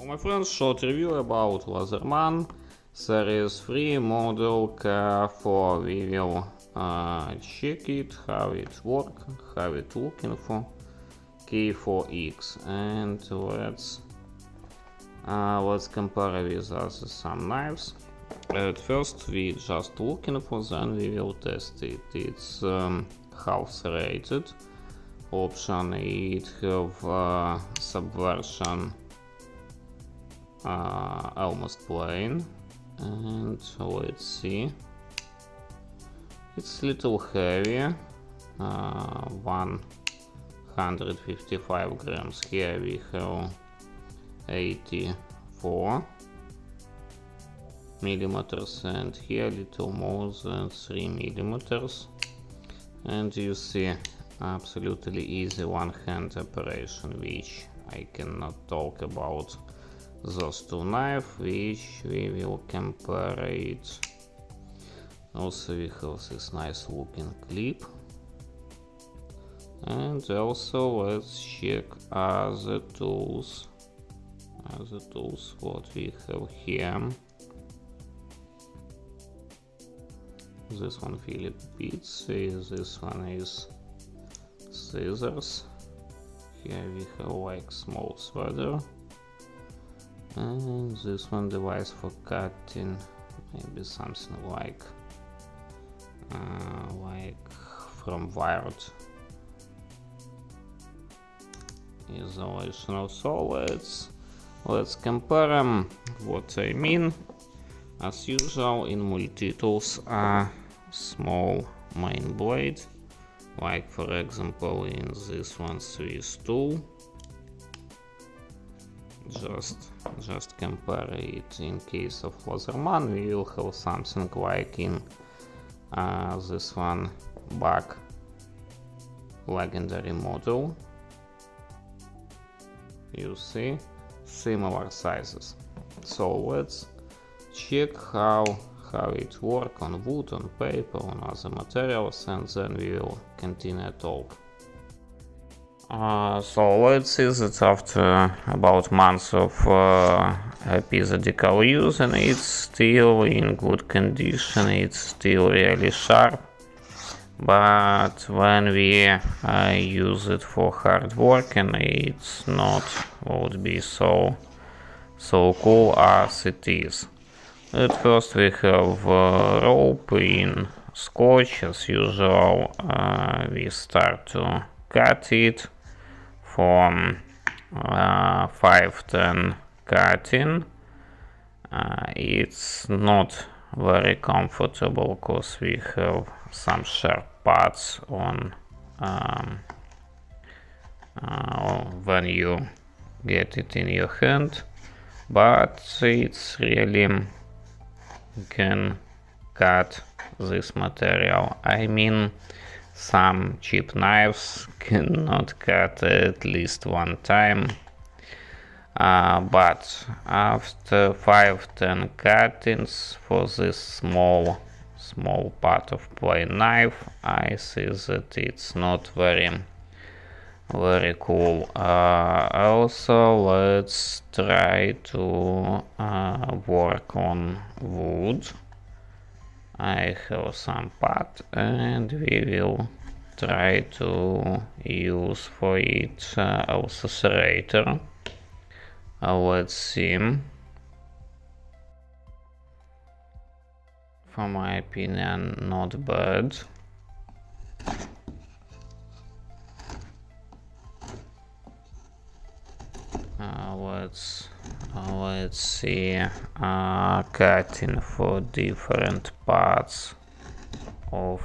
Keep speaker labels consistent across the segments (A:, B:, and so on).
A: My friends, short review about LEATHERMAN series 3 model K4. We will check it, how it works, how it looking for K4X, and let's compare with some knives. At first we just looking for, then we will test it. It's half serrated option. It have subversion almost plain, and let's see, it's little heavy, 155 grams. Here we have 84 millimeters, and here little more than 3 millimeters. And you see, absolutely easy one-hand operation, which I cannot talk about those two knives, which we will compare it. Also we have this nice looking clip, and also let's check other tools what we have here. This one Philip bits, this one is scissors. Here we have like small slider, and this one device for cutting, maybe something like from wired isolation. So let's compare them. What I mean, as usual in multi-tools, a small main blade, like for example in this one Swiss tool. Just compare it. In case of LEATHERMAN we will have something like in this one back legendary model. You see, similar sizes. So let's check how it works on wood, on paper, on other materials, and then we will continue talk. So let's see that after about months of episodical use, and it's still in good condition, it's still really sharp. But when we use it for hard work, and it's not would be so cool as it is. At first we have rope in scotch. As usual, we start to cut it from 5-10 cutting. It's not very comfortable because we have some sharp parts on when you get it in your hand, but it's really can cut this material. I mean, some cheap knives cannot cut at least one time, but after 5-10 cuttings for this small part of plain knife, I see that it's not very cool. Also let's try to work on wood. I have some part, and we will try to use for it also serrator. Let's see. For my opinion, not bad. Let's see, cutting for different parts of,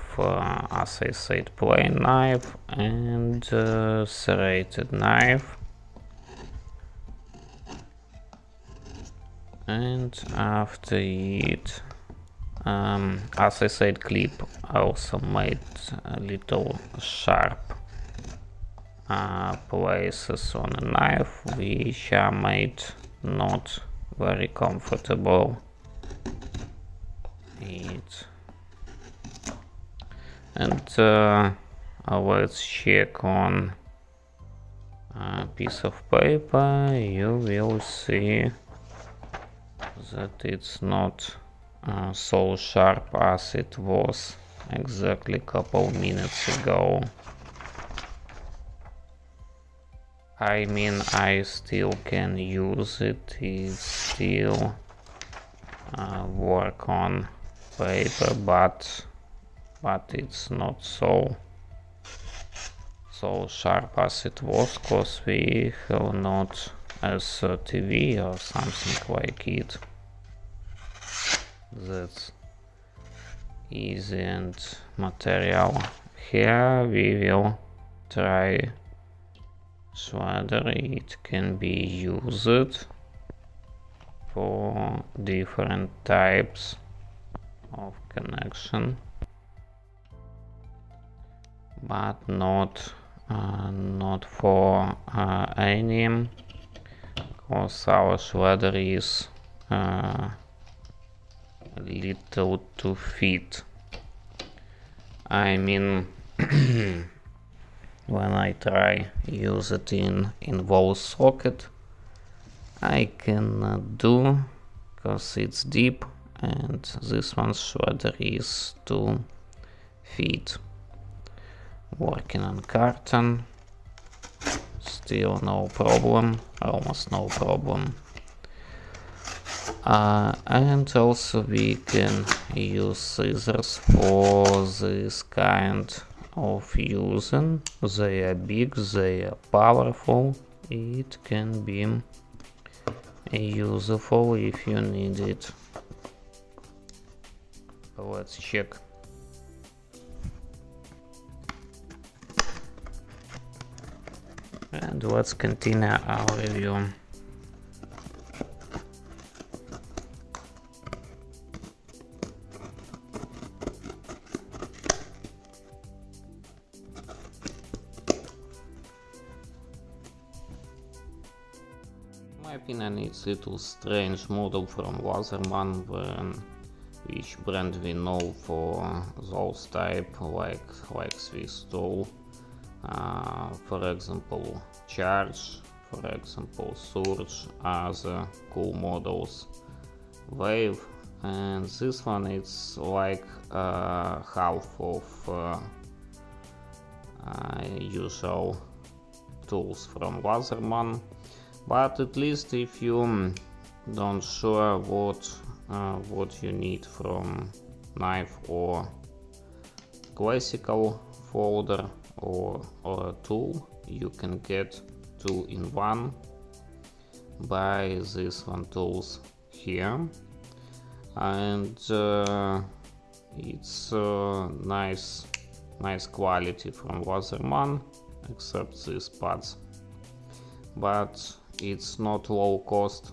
A: as I said, plain knife and serrated knife. And after it, as I said, clip also made a little sharp places on a knife, which are made not very comfortable. And let's check on piece of paper, you will see that it's not so sharp as it was exactly a couple minutes ago. I mean, I still can use it, it's still work on paper, but it's not so sharp as it was, cause we have not a TV or something like it. That's easy and material. Here we will try whether it can be used for different types of connection, but not for any, because our shader is little too fit. I mean, when I try use it in wall socket, I cannot do, because it's deep and this one's shader is too fit. Working on carton, still no problem, almost no problem. And also we can use scissors for this kind of using. They are big, they are powerful, it can be useful if you need it. Let's check. And let's continue our review. In my opinion, it's a little strange model from LEATHERMAN, which brand we know for those type like Swiss tool. For example, Charge, for example, Surge, other cool models, Wave, and this one it's like half of usual tools from LEATHERMAN. But at least if you don't sure what you need from knife or classical folder or a tool, you can get 2-in-1 by this one tools here, and it's nice quality from LEATHERMAN, except these pads, but it's not low cost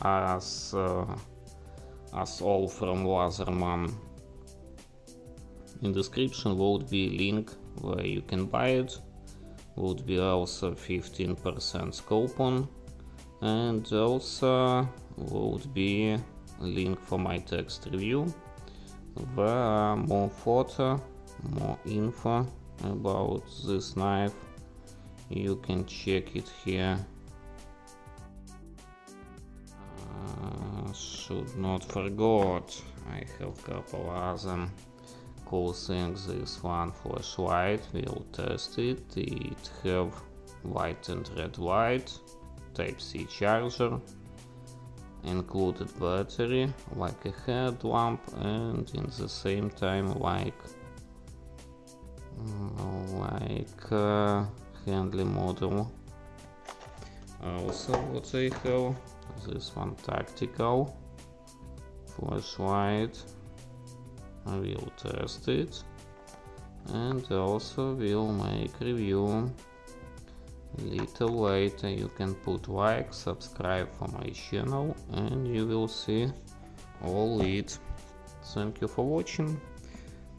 A: as all from LEATHERMAN. In description would be link where you can buy it, would be also 15% coupon, and also would be a link for my text review where more photo, more info about this knife. You can check it here. Should not forget, I have couple other cool things. This one flashlight, we'll test it. It have white and red light, Type-C charger, included battery, like a headlamp, and in the same time like handly model. Also what I have, this one tactical flashlight. I will test it and also will make review little later. You can put like, subscribe for my channel, and you will see all it. Thank you for watching.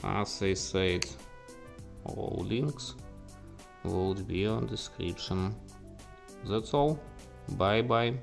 A: As I said, all links would be on description. That's all. Bye bye.